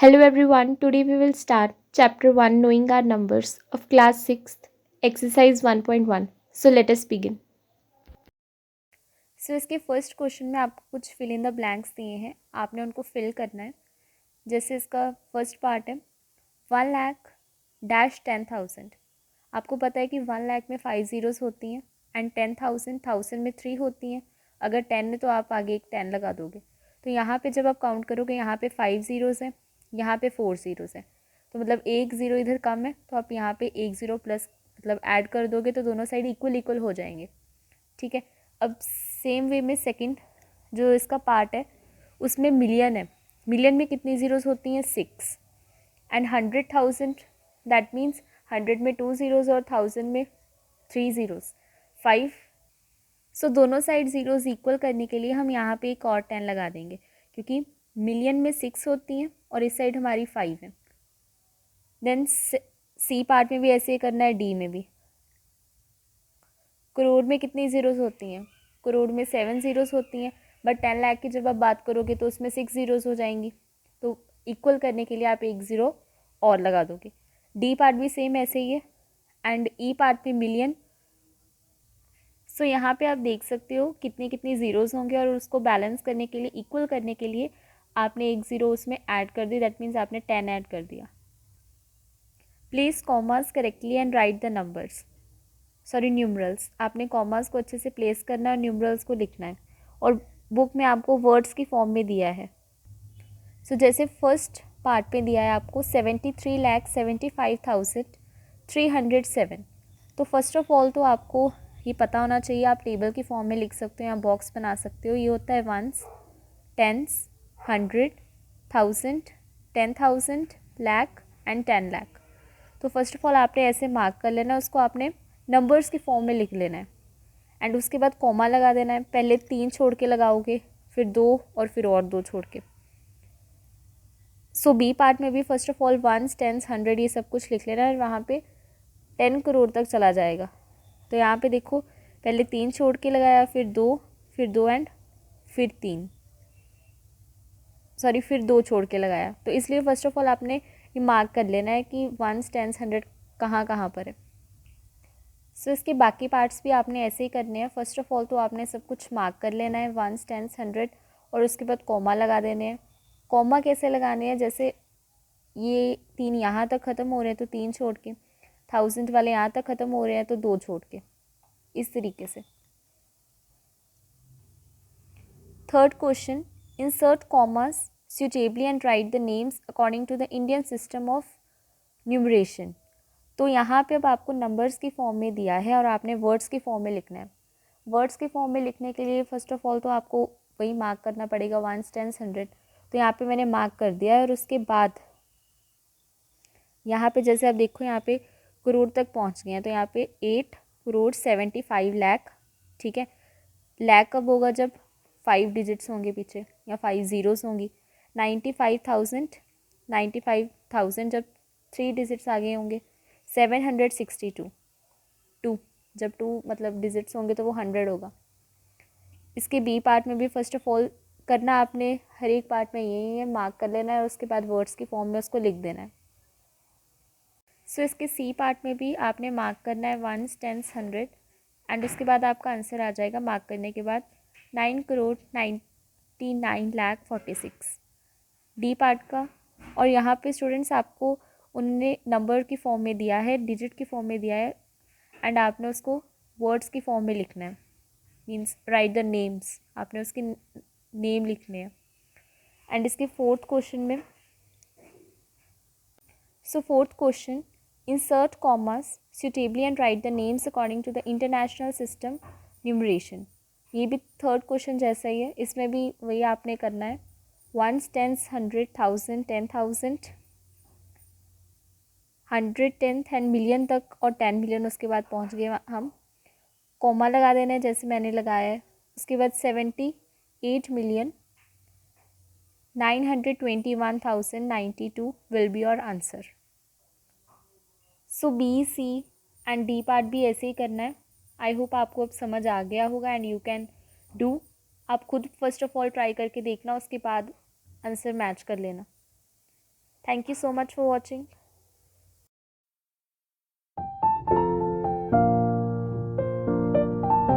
Hello everyone, today we will start chapter 1 Knowing Our Numbers of class 6th, exercise 1.1. So let us begin. इसके first question में आपको कुछ fill in the blanks दिए हैं, आपने उनको फिल करना है। जैसे इसका फर्स्ट पार्ट है 1 लाख डैश 10,000। आपको पता है कि 1 लाख में 5 ज़ीरोज़ होती हैं एंड 10,000 थाउजेंड में 3 होती हैं। अगर 10 है तो आप आगे एक 10 लगा दोगे। तो यहाँ पे जब आप काउंट करोगे यहाँ पे 5 ज़ीरोज़ हैं, यहाँ पे 4 ज़ीरोज़ हैं, तो मतलब एक ज़ीरो इधर कम है, तो आप यहाँ पे एक ज़ीरो प्लस मतलब ऐड कर दोगे तो दोनों साइड इक्वल इक्वल हो जाएंगे। ठीक है। अब सेम वे में सेकंड जो इसका पार्ट है उसमें मिलियन है। मिलियन में कितनी ज़ीरोज़ होती हैं? 6। एंड 100,000 दैट मीन्स 100 में 2 ज़ीरोज़ और 1000 में 3 ज़ीरोज़ 5। सो दोनों साइड ज़ीरोज़ इक्वल करने के लिए हम यहाँ पे एक और 10 लगा देंगे, क्योंकि मिलियन में 6 होती हैं और इस साइड हमारी 5 है। देन सी पार्ट में भी ऐसे ही करना है, डी में भी। करोड़ में कितनी ज़ीरोज़ होती हैं? करोड़ में 7 ज़ीरोज़ होती हैं, बट 10 लाख की जब आप बात करोगे तो उसमें 6 ज़ीरोज़ हो जाएंगी। तो इक्वल करने के लिए आप एक ज़ीरो और लगा दोगे। डी पार्ट भी सेम ऐसे ही है एंड ई पार्ट में मिलियन। सो यहाँ पे आप देख सकते हो कितनी कितनी ज़ीरोज़ होंगे और उसको बैलेंस करने के लिए, इक्वल करने के लिए आपने एक ज़ीरो उसमें ऐड कर दी, दैट मीन्स आपने 10 ऐड कर दिया। Place commerce correctly and write the numbers, sorry numerals. आपने कॉमर्स को अच्छे से प्लेस करना है और न्यूमरल्स को लिखना है, और बुक में आपको वर्ड्स की फॉर्म में दिया है। जैसे फर्स्ट पार्ट पे दिया है आपको 73,75,307। तो फर्स्ट ऑफ ऑल तो आपको ये पता होना चाहिए, आप टेबल की फॉर्म में लिख सकते हो या बॉक्स बना सकते हो। ये होता है ones, tens, 100, 1000, 10,000, lakh and 10 lakh. तो फर्स्ट ऑफ ऑल आपने ऐसे मार्क कर लेना है, उसको आपने नंबर्स की फॉर्म में लिख लेना है एंड उसके बाद कॉमा लगा देना है। पहले 3 छोड़ के लगाओगे, फिर 2 और फिर और 2 छोड़ के। बी पार्ट में भी first of all ones, tens, 100 ये सब कुछ लिख लेना है, वहाँ पे 10 करोड़ तक चला जाएगा। तो यहाँ पे देखो, पहले 3 छोड़ के लगाया, फिर दो एंड फिर 3, सॉरी फिर 2 छोड़ के लगाया। तो इसलिए फर्स्ट ऑफ ऑल आपने ये मार्क कर लेना है कि वंस, टेंस, 100 कहाँ कहाँ पर है। इसके बाकी पार्ट्स भी आपने ऐसे ही करने हैं। फर्स्ट ऑफ ऑल तो आपने सब कुछ मार्क कर लेना है, वंस, टेंस, 100, और उसके बाद कॉमा लगा देने हैं। कॉमा कैसे लगाने हैं? जैसे ये 3 यहाँ तक ख़त्म हो रहे हैं तो 3 छोड़ के, 1000 वाले यहाँ तक ख़त्म हो रहे हैं तो 2 छोड़ के, इस तरीके से। Third question, insert commas suitably and write the names according to the Indian system of numeration. तो यहाँ पे अब आपको नंबर्स की फॉर्म में दिया है और आपने वर्ड्स की फॉर्म में लिखना है। वर्ड्स की फॉर्म में लिखने के लिए फर्स्ट ऑफ ऑल तो आपको वही मार्क करना पड़ेगा, वंस, टेंस, 100। तो यहाँ पे मैंने मार्क कर दिया है, और उसके बाद यहाँ पे जैसे आप देखो यहाँ पे करोड़ तक पहुँच गए हैं, तो यहाँ पे 8 करोड़ 75 लाख। ठीक है। लाख कब होगा? जब 5 डिजिट्स होंगे पीछे या 5 ज़ीरोज़ होंगी। 95,000 जब 3 डिजिट्स आगे होंगे। 762 2, जब 2 मतलब डिजिट्स होंगे तो वो 100 होगा। इसके बी पार्ट में भी फर्स्ट ऑफ ऑल करना आपने हर एक पार्ट में यही है, मार्क कर लेना है और उसके बाद वर्ड्स की फॉर्म में उसको लिख देना है। इसके सी पार्ट में भी आपने मार्क करना है वंस, टेंस, 100, एंड उसके बाद आपका आंसर आ जाएगा मार्क करने के बाद 9 करोड़ 99 लाख 46, डी पार्ट का। और यहाँ पे स्टूडेंट्स आपको उन्होंने नंबर की फॉर्म में दिया है, डिजिट की फॉर्म में दिया है, एंड आपने उसको वर्ड्स की फॉर्म में लिखना है, मीन्स राइट द नेम्स, आपने उसके नेम लिखने हैं। एंड इसके फोर्थ क्वेश्चन में, fourth question, insert commas suitably and write the names according to the international system numeration। ये भी थर्ड क्वेश्चन जैसा ही है, इसमें भी वही आपने करना है, वंस, टेंस, 100, 1000, 10,000, 100, 10 10 मिलियन तक, और 10 मिलियन उसके बाद पहुंच गए हम। कॉमा लगा देना है जैसे मैंने लगाया है। उसके बाद 78,921,092 will be your answer. B, C and D part भी ऐसे ही करना है। आई होप आपको अब समझ आ गया होगा एंड यू कैन डू। आप खुद फर्स्ट ऑफ ऑल ट्राई करके देखना, उसके बाद आंसर मैच कर लेना। Thank you so much for watching.